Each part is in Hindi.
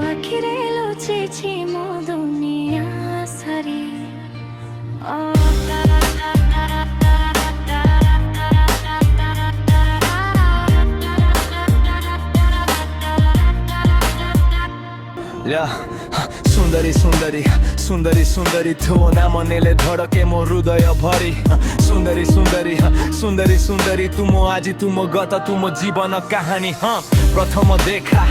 आखिरे लुचेछि म दुनिया सारी सुन्दरी सुन्दरी सुन्दरी सुन्दरी थो नामनेले धडके मो हृदय भरि सुन्दरी सुन्दरी सुन्दरी सुन्दरी तुम आजि तुम गत तुम जीवन कहानी प्रथम देखा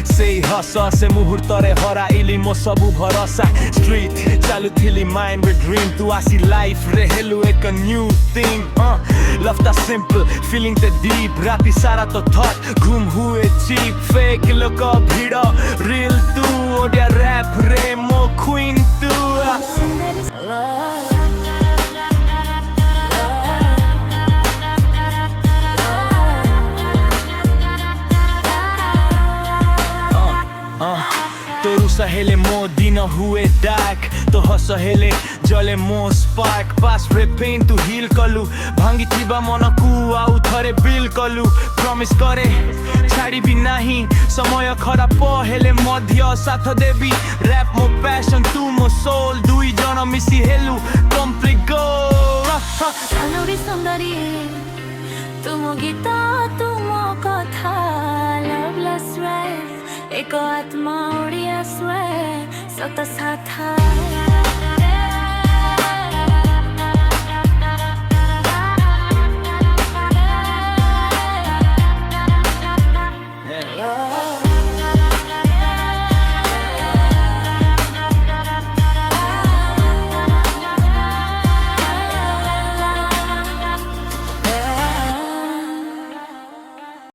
सेही हस से मुहूर्तरे हराइली मो सबु भरोसा स्ट्रीट चालुथिली माइंड रे ड्रीम तू आसी लाइफ रे हेलु एक न्यू थिंग लव ता सिंपल फीलिंग ते डीप राति सारा तो थॉट घूम हुए चीप फेक लोक भिड रियल तू ओडिया रैप रे मो क्वीन तू तोरु सहेले मो दिन हुए डाक तो हसहेले जले मो स्पार्क पास रे पेन तू हिल कलु भांगी थिबा मनकु आउ थरे बिल कलु प्रॉमिस करे छाड़ी भी नहीं समय खराब हेले मध्य साथ देवी रैप मो पैशन तू मो सोल दुई जन मिसी हेलु कंप्लीट गोल सुन्दरी सुन्दरी तुम गीत तुम कथा लभलेस रे एक आत्मा ओडिया स्वे सत साथा